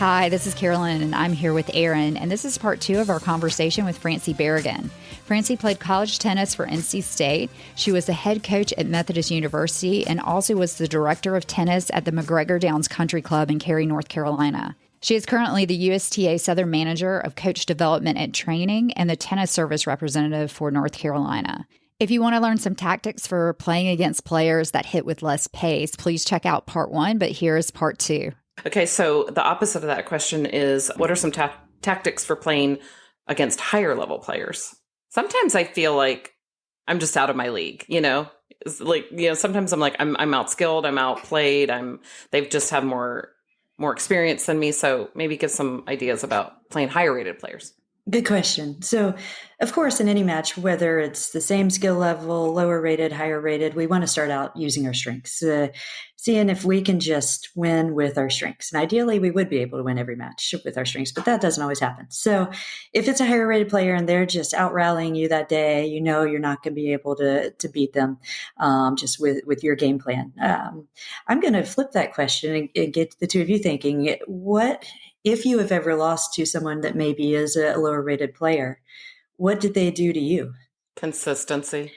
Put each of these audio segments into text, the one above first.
Hi, this is Carolyn, and I'm here with Aaron, and this is part 2 of our conversation with Francie Barragan. Francie played college tennis for NC State. She was the head coach at Methodist University and also was the director of tennis at the MacGregor Downs Country Club in Cary, North Carolina. She is currently the USTA Southern Manager of Coach Development and Training and the Tennis Service Representative for North Carolina. If you want to learn some tactics for playing against players that hit with less pace, please check out part 1, but here is part 2. Okay, so the opposite of that question is, what are some tactics for playing against higher level players? Sometimes I feel like I'm just out of my league, It's like, sometimes I'm like, I'm outskilled, I'm outplayed, they've just have more experience than me. So maybe give some ideas about playing higher rated players. Good question. So, of course, in any match, whether it's the same skill level, lower rated, higher rated, we want to start out using our strengths, seeing if we can just win with our strengths. And ideally, we would be able to win every match with our strengths, but that doesn't always happen. So if it's a higher rated player and they're just out rallying you that day, you're not going to be able to beat them just with your game plan. I'm going to flip that question and get the two of you thinking, what if you have ever lost to someone that maybe is a lower rated player, what did they do to you? Consistency.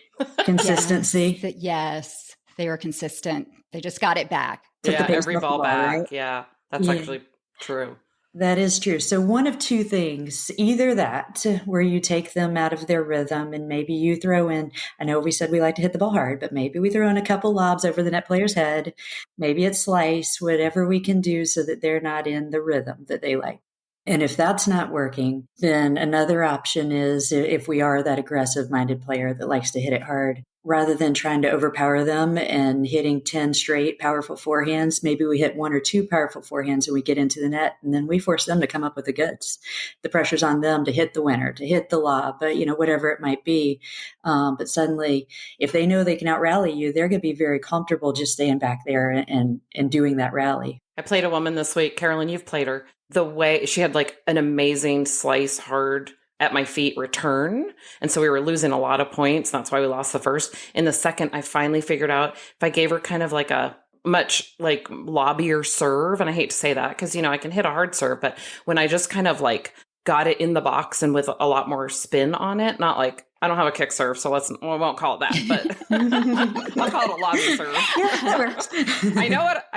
Yes, they were consistent. They just got it back. Yeah, every ball back. Right? Yeah, that's actually true. That is true. So one of two things, either that, where you take them out of their rhythm and maybe you throw in, I know we said we like to hit the ball hard, but maybe we throw in a couple lobs over the net player's head. Maybe it's slice, whatever we can do so that they're not in the rhythm that they like. And if that's not working, then another option is, if we are that aggressive-minded player that likes to hit it hard, rather than trying to overpower them and hitting 10 straight powerful forehands, maybe we hit 1 or 2 powerful forehands and we get into the net, and then we force them to come up with the goods. The pressure's on them to hit the winner, to hit the lob, but whatever it might be. But suddenly, if they know they can out-rally you, they're going to be very comfortable just staying back there and doing that rally. I played a woman this week. Carolyn, you've played her. The way she had like an amazing slice hard at my feet return. And so we were losing a lot of points. That's why we lost the first. In the second, I finally figured out if I gave her kind of like a much like lobbier serve, and I hate to say that because, I can hit a hard serve, but when I just kind of like got it in the box and with a lot more spin on it, not like, I don't have a kick serve, so I won't call it that, but I'll call it a lobby serve. Yeah, that works. I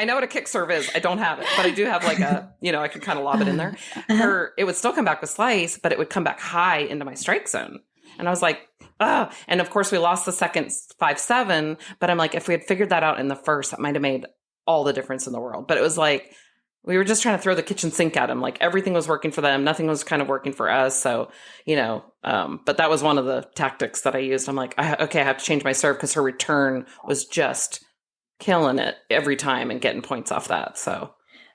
know what a kick serve is. I don't have it, but I do have like I can kind of lob it in there. It would still come back with slice, but it would come back high into my strike zone. And I was like, oh, and of course we lost the second 5-7, but I'm like, if we had figured that out in the first, that might've made all the difference in the world. But it was like, we were just trying to throw the kitchen sink at them. Like everything was working for them. Nothing was kind of working for us. So, but that was one of the tactics that I used. I'm like, I have to change my serve because her return was just killing it every time and getting points off that. So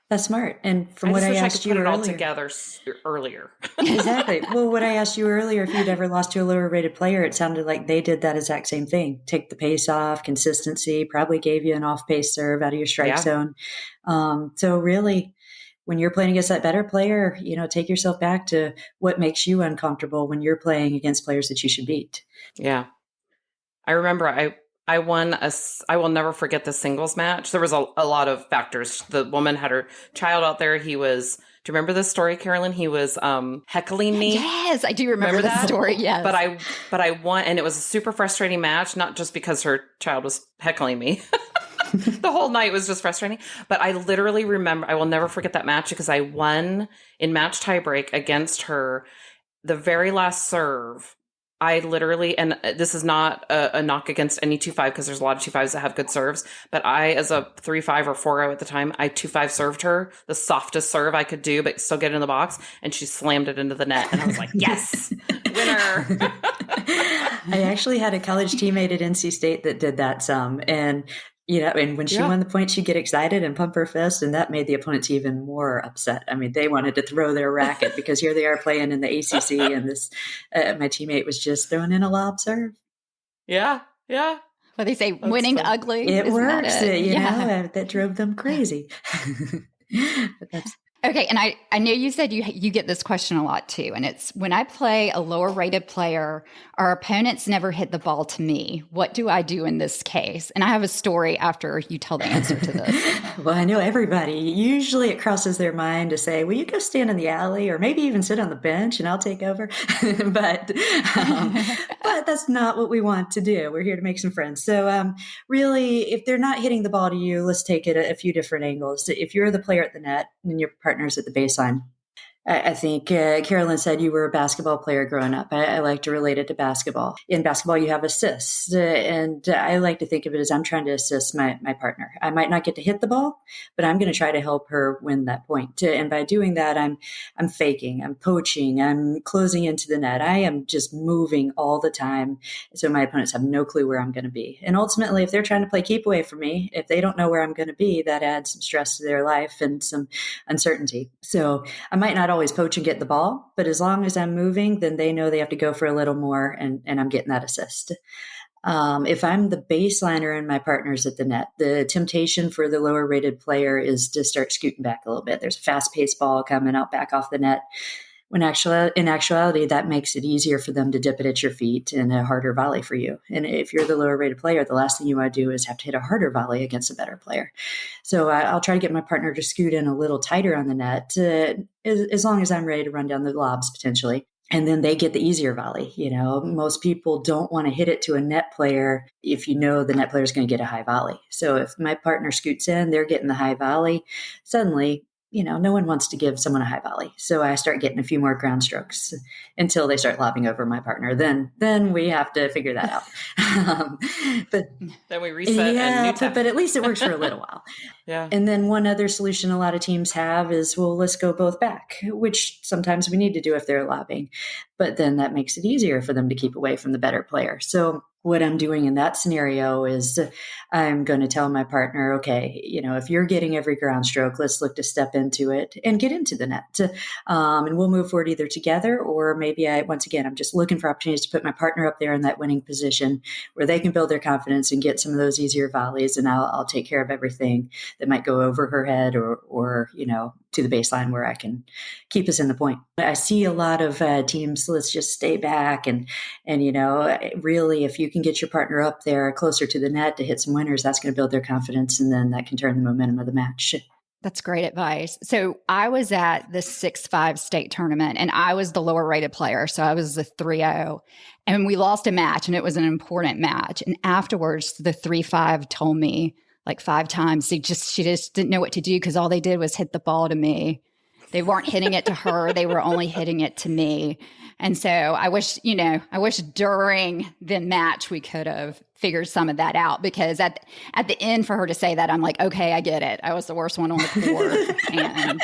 that's smart. And from what I asked you earlier, put it all together earlier. Exactly. Well, what I asked you earlier, if you'd ever lost to a lower rated player, it sounded like they did that exact same thing. Take the pace off, consistency, probably gave you an off pace serve out of your strike zone. So really, when you're playing against that better player, take yourself back to what makes you uncomfortable when you're playing against players that you should beat. Yeah. I remember I won I will never forget the singles match. There was a lot of factors. The woman had her child out there. Do you remember this story, Carolyn? He was heckling me. Yes, I do remember that story. Yes. But I won, and it was a super frustrating match, not just because her child was heckling me. The whole night was just frustrating. But I literally remember, I will never forget that match because I won in match tiebreak against her. The very last serve, I literally, and this is not a knock against any 2-5 because there's a lot of 2-5s that have good serves, but I, as a 3-5 or 4-0 at the time, I 2-5 served her, the softest serve I could do, but still get it in the box, and she slammed it into the net, and I was like, yes, winner. I actually had a college teammate at NC State that did that some, and and when she won the point, she'd get excited and pump her fist, and that made the opponents even more upset. I mean, they wanted to throw their racket because here they are playing in the ACC, and this my teammate was just throwing in a lob serve. Yeah. What they say, that's winning fun. Ugly. It works. That drove them crazy. Okay, and I know you said you get this question a lot too, and it's when I play a lower rated player, our opponents never hit the ball to me. What do I do in this case? And I have a story after you tell the answer to this. Well, I know everybody. Usually it crosses their mind to say, will you go stand in the alley or maybe even sit on the bench and I'll take over? but but that's not what we want to do. We're here to make some friends. So really, if they're not hitting the ball to you, let's take it a few different angles. If you're the player at the net and your partner's at the baseline, I think Carolyn said you were a basketball player growing up. I like to relate it to basketball. In basketball, you have assists, and I like to think of it as I'm trying to assist my partner. I might not get to hit the ball, but I'm going to try to help her win that point. And by doing that, I'm faking, I'm poaching, I'm closing into the net. I am just moving all the time, so my opponents have no clue where I'm going to be. And ultimately, if they're trying to play keep away from me, if they don't know where I'm going to be, that adds some stress to their life and some uncertainty. So I might not always poach and get the ball, but as long as I'm moving, then they know they have to go for a little more, and I'm getting that assist. If I'm the baseliner and my partner's at the net, the temptation for the lower rated player is to start scooting back a little bit. There's a fast paced ball coming out back off the net. When in actuality, that makes it easier for them to dip it at your feet and a harder volley for you. And if you're the lower rated player, the last thing you want to do is have to hit a harder volley against a better player. So I'll try to get my partner to scoot in a little tighter on the net, as long as I'm ready to run down the lobs potentially. And then they get the easier volley. You know, most people don't want to hit it to a net player if you know the net player is going to get a high volley. So if my partner scoots in, they're getting the high volley. Suddenly, you know, no one wants to give someone a high volley. So I start getting a few more ground strokes until they start lobbing over my partner. Then we have to figure that out. But then we reset. Yeah, but at least it works for a little while. Yeah. And then one other solution a lot of teams have is, well, let's go both back, which sometimes we need to do if they're lobbing. But then that makes it easier for them to keep away from the better player. So what I'm doing in that scenario is I'm going to tell my partner, okay, you know, if you're getting every ground stroke, let's look to step into it and get into the net. And we'll move forward either together, or maybe once again, I'm just looking for opportunities to put my partner up there in that winning position where they can build their confidence and get some of those easier volleys. And I'll take care of everything that might go over her head or, you know, to the baseline where I can keep us in the point. I see a lot of teams, let's just stay back. And, you know, really, if you can get your partner up there closer to the net to hit some winners, that's going to build their confidence. And then that can turn the momentum of the match. That's great advice. So I was at the 6-5 state tournament and I was the lower rated player. So I was the 3-0 and we lost a match and it was an important match. And afterwards, the 3-5 told me like 5 times, she just didn't know what to do because all they did was hit the ball to me. They weren't hitting it to her. They were only hitting it to me. And so I wish during the match we could have figured some of that out, because at the end for her to say that, I'm like, okay, I get it. I was the worst one on the court and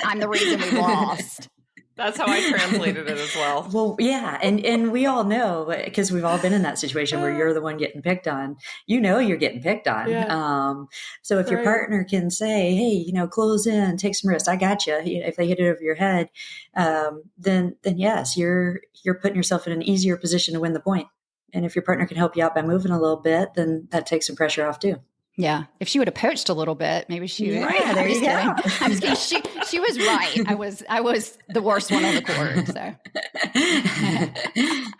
I'm the reason we lost. That's how I translated it as well. Well, yeah. And we all know, because we've all been in that situation where you're the one getting picked on, you know, you're getting picked on. Yeah. So if your partner can say, hey, you know, close in, take some risks, I got you. If they hit it over your head, then yes, you're putting yourself in an easier position to win the point. And if your partner can help you out by moving a little bit, then that takes some pressure off too. Yeah. If she would have poached a little bit, maybe she would. Yeah, there you go. I'm just kidding. She was right. I was the worst one on the court. So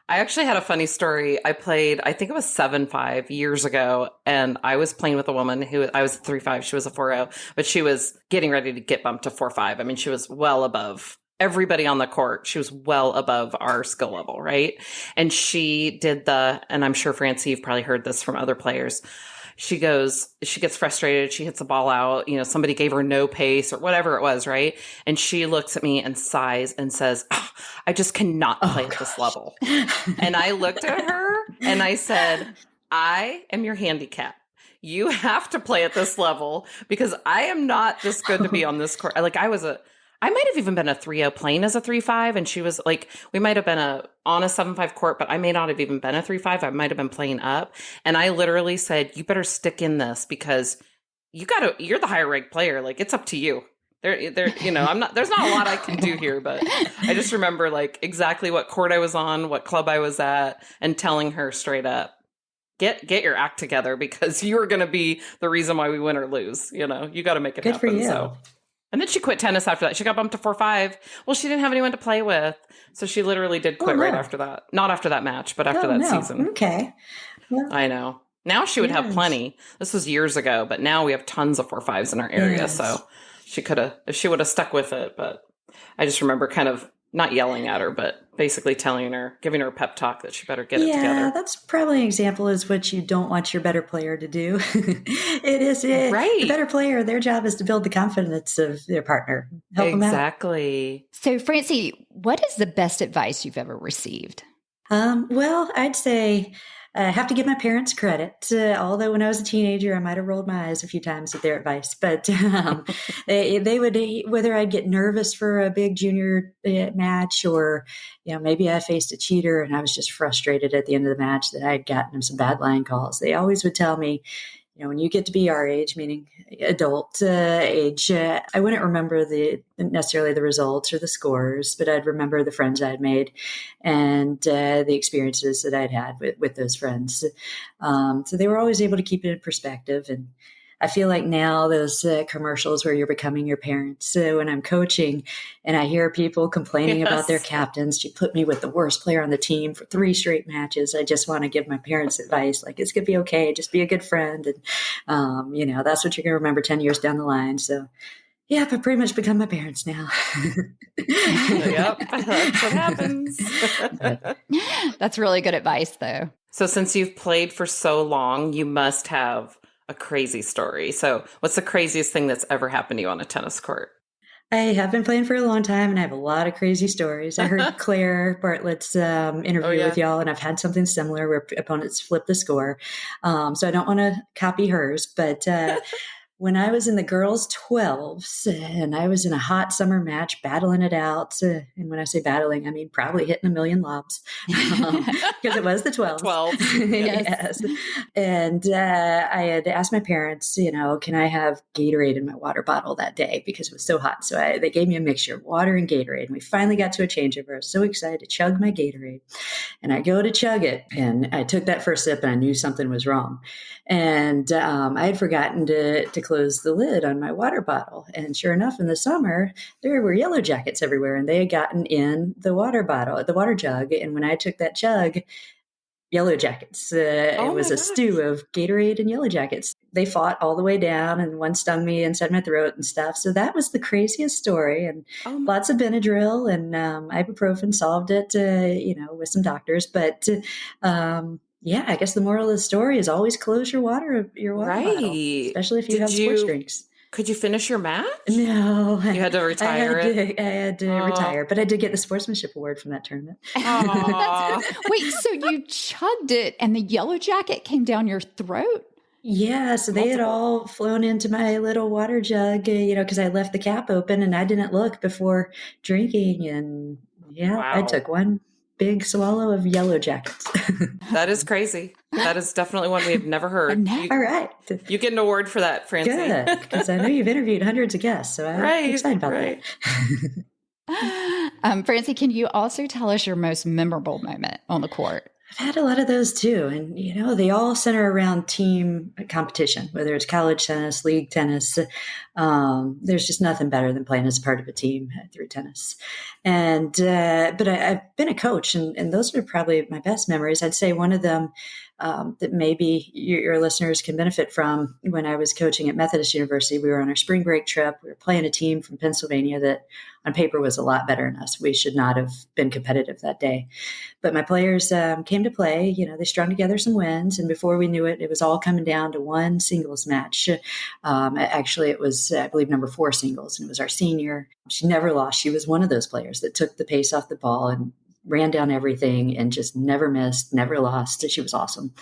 I actually had a funny story. I played, I think it was 7-5 years ago, and I was playing with a woman who I was 3-5. She was a 4-0, but she was getting ready to get bumped to 4-5. I mean, she was well above everybody on the court. She was well above our skill level, right? And she did and I'm sure Francie, you've probably heard this from other players. She gets frustrated. She hits the ball out. You know, somebody gave her no pace or whatever it was, right? And she looks at me and sighs and says, oh, I just cannot play at this level. And I looked at her and I said, I am your handicap. You have to play at this level because I am not this good to be on this court. Like I might have even been a 3-0 playing as a 3-5. And she was like, we might have been on a 7-5 court, but I may not have even been a 3-5. I might have been playing up. And I literally said, you better stick in this because you're the higher ranked player. Like, it's up to you. There, you know, there's not a lot I can do here, but I just remember like exactly what court I was on, what club I was at, and telling her straight up, get your act together because you are going to be the reason why we win or lose. You know, you got to make it Good happen. for you. So. And then she quit tennis after that. She got bumped to 4-5. Well, she didn't have anyone to play with. So she literally did quit right after that. Not after that match, but after that season. Okay. Well, I know. Now she would have plenty. This was years ago, but now we have tons of 4-5s in our area. Yes. So she could have, if she would have stuck with it. But I just remember kind of not yelling at her, but basically telling her, giving her a pep talk that she better get it together. Yeah, that's probably an example is what you don't want your better player to do. Right. The better player, their job is to build the confidence of their partner. Help them out. Exactly. So, Francie, what is the best advice you've ever received? Well, I'd say I have to give my parents credit. Although when I was a teenager, I might have rolled my eyes a few times at their advice. But they would, whether I'd get nervous for a big junior match or, maybe I faced a cheater and I was just frustrated at the end of the match that I'd gotten some bad line calls. They always would tell me, when you get to be our age, meaning adult age, I wouldn't remember necessarily the results or the scores, but I'd remember the friends I'd made and the experiences that I'd had with those friends. So they were always able to keep it in perspective. And I feel like now those commercials where you're becoming your parents. So when I'm coaching and I hear people complaining about their captains, she put me with the worst player on the team for 3 straight matches. I just want to give my parents advice. Like, it's going to be okay. Just be a good friend. And, that's what you're going to remember 10 years down the line. So yeah, I've pretty much become my parents now. Yep, that's what happens. That's really good advice, though. So since you've played for so long, you must have a crazy story. So what's the craziest thing that's ever happened to you on a tennis court? I have been playing for a long time and I have a lot of crazy stories. I heard Claire Bartlett's interview with y'all, and I've had something similar where opponents flip the score. So I don't want to copy hers, but when I was in the girls' 12s and I was in a hot summer match battling it out. And when I say battling, I mean probably hitting a million lobs because it was the 12s. 12. Yes. And I had asked my parents, can I have Gatorade in my water bottle that day because it was so hot. So they gave me a mixture of water and Gatorade. And we finally got to a changeover. I was so excited to chug my Gatorade. And I go to chug it. And I took that first sip and I knew something was wrong. And I had forgotten to close the lid on my water bottle. And sure enough, in the summer, there were yellow jackets everywhere and they had gotten in the water bottle, the water jug. And when I took that chug, yellow jackets, it was a stew of Gatorade and yellow jackets. They fought all the way down and one stung me inside my throat and stuff. So that was the craziest story, and lots of Benadryl and ibuprofen solved it, with some doctors. But yeah, I guess the moral of the story is always close your water bottle, especially if you have sports drinks. Could you finish your match? No. You had to retire I had to retire, but I did get the sportsmanship award from that tournament. Wait, so you chugged it and the yellow jacket came down your throat? Yeah, so they had all flown into my little water jug, because I left the cap open and I didn't look before drinking. And I took one big swallow of yellow jackets. That is crazy. That is definitely one we've never heard. All right. You get an award for that, Francie. Good, because I know you've interviewed hundreds of guests, so I'm excited about that. Francie, can you also tell us your most memorable moment on the court? I've had a lot of those too. And, they all center around team competition, whether it's college tennis, league tennis. There's just nothing better than playing as part of a team through tennis. And, but I've been a coach and those are probably my best memories. I'd say one of them that maybe your listeners can benefit from. When I was coaching at Methodist University, we were on our spring break trip. We were playing a team from Pennsylvania that on paper was a lot better than us. We should not have been competitive that day. But my players came to play. They strung together some wins. And before we knew it, it was all coming down to one singles match. Actually, it was, I believe, number 4 singles. And it was our senior. She never lost. She was one of those players that took the pace off the ball and ran down everything and just never missed, never lost. She was awesome.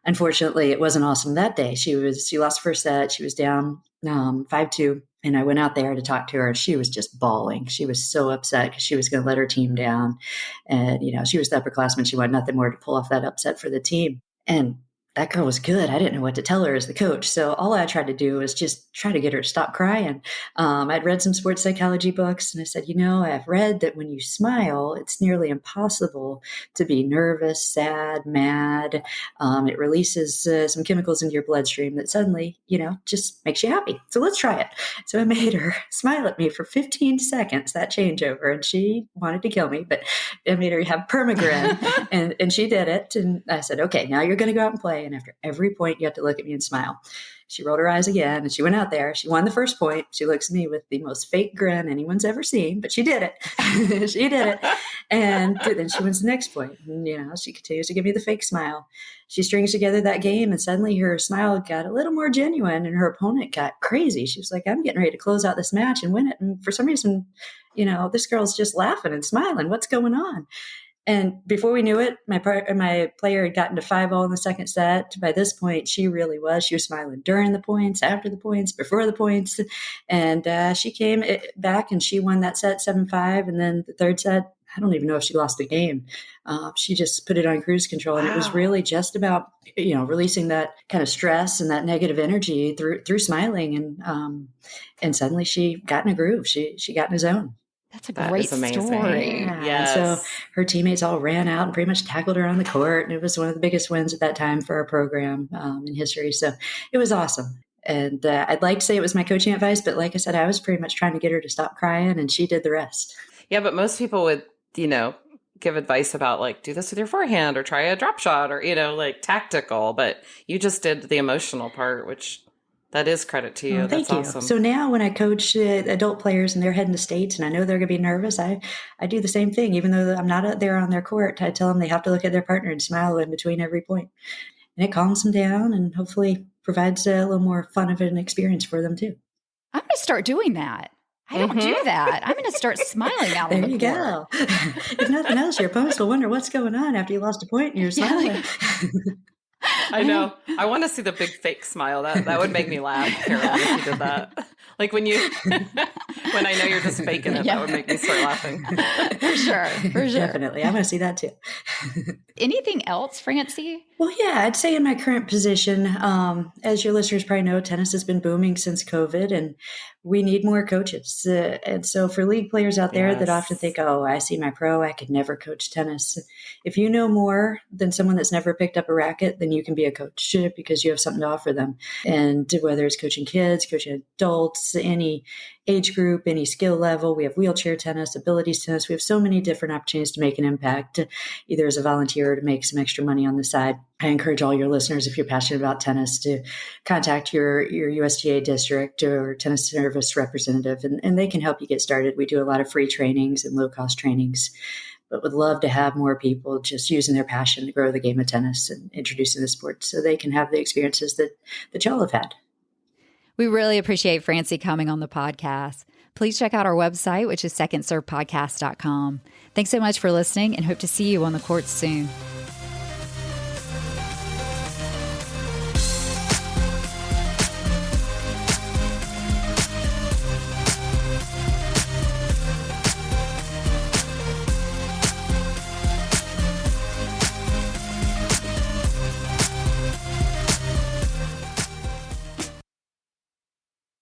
Unfortunately, it wasn't awesome that day. She lost the first set. She was down 5-2. And I went out there to talk to her and she was just bawling. She was so upset because she was going to let her team down. And, she was the upperclassman. She wanted nothing more to pull off that upset for the team. And that girl was good. I didn't know what to tell her as the coach. So all I tried to do was just try to get her to stop crying. I'd read some sports psychology books and I said, I've read that when you smile, it's nearly impossible to be nervous, sad, mad. It releases some chemicals into your bloodstream that suddenly, just makes you happy. So let's try it. So I made her smile at me for 15 seconds, that changeover. And she wanted to kill me, but I made her have permagrin and she did it. And I said, okay, now you're going to go out and play. And after every point, you have to look at me and smile. She rolled her eyes again and she went out there. She won the first point. She looks at me with the most fake grin anyone's ever seen, but she did it. She did it. And then she wins the next point. And, she continues to give me the fake smile. She strings together that game and suddenly her smile got a little more genuine and her opponent got crazy. She was like, I'm getting ready to close out this match and win it. And for some reason, this girl's just laughing and smiling. What's going on? And before we knew it, my player had gotten to 5-0 in the second set. By this point, she really was. She was smiling during the points, after the points, before the points. And she came back and she won that set 7-5. And then the third set, I don't even know if she lost the game. She just put it on cruise control. And it was really just about, releasing that kind of stress and that negative energy through smiling. And suddenly she got in a groove. She got in a zone. That's a great story. Yeah. Yes. And so her teammates all ran out and pretty much tackled her on the court. And it was one of the biggest wins at that time for our program in history. So it was awesome. And I'd like to say it was my coaching advice, but like I said, I was pretty much trying to get her to stop crying and she did the rest. Yeah, but most people would, give advice about do this with your forehand or try a drop shot or, tactical. But you just did the emotional part, which... That is credit to you. Well, That's thank you. awesome. So now when I coach adult players and they're heading to states and I know they're going to be nervous, I do the same thing. Even though I'm not out there on their court, I tell them they have to look at their partner and smile in between every point. And it calms them down and hopefully provides a little more fun of an experience for them too. I'm going to start doing that. I don't do that. I'm going to start smiling out on the court. There you go. If nothing else, your opponents will wonder what's going on after you lost a point and you're smiling. I know. I want to see the big fake smile. That would make me laugh, Carol, if you did that. When I know you're just faking it, that would make me start laughing. For sure. Definitely. I'm going to see that too. Anything else, Francie? Well, yeah, I'd say in my current position, as your listeners probably know, tennis has been booming since COVID and we need more coaches. And so for league players out there that often think, I see my pro, I could never coach tennis. If you know more than someone that's never picked up a racket, then you can be a coach because you have something to offer them. And whether it's coaching kids, coaching adults, any age group, any skill level, we have wheelchair tennis, abilities tennis. We have so many different opportunities to make an impact, either as a volunteer or to make some extra money on the side. I encourage all your listeners, if you're passionate about tennis, to contact your USTA district or tennis service representative, and they can help you get started. We do a lot of free trainings and low-cost trainings, but would love to have more people just using their passion to grow the game of tennis and introducing the sport so they can have the experiences that y'all have had. We really appreciate Francie coming on the podcast. Please check out our website, which is secondservepodcast.com. Thanks so much for listening and hope to see you on the courts soon.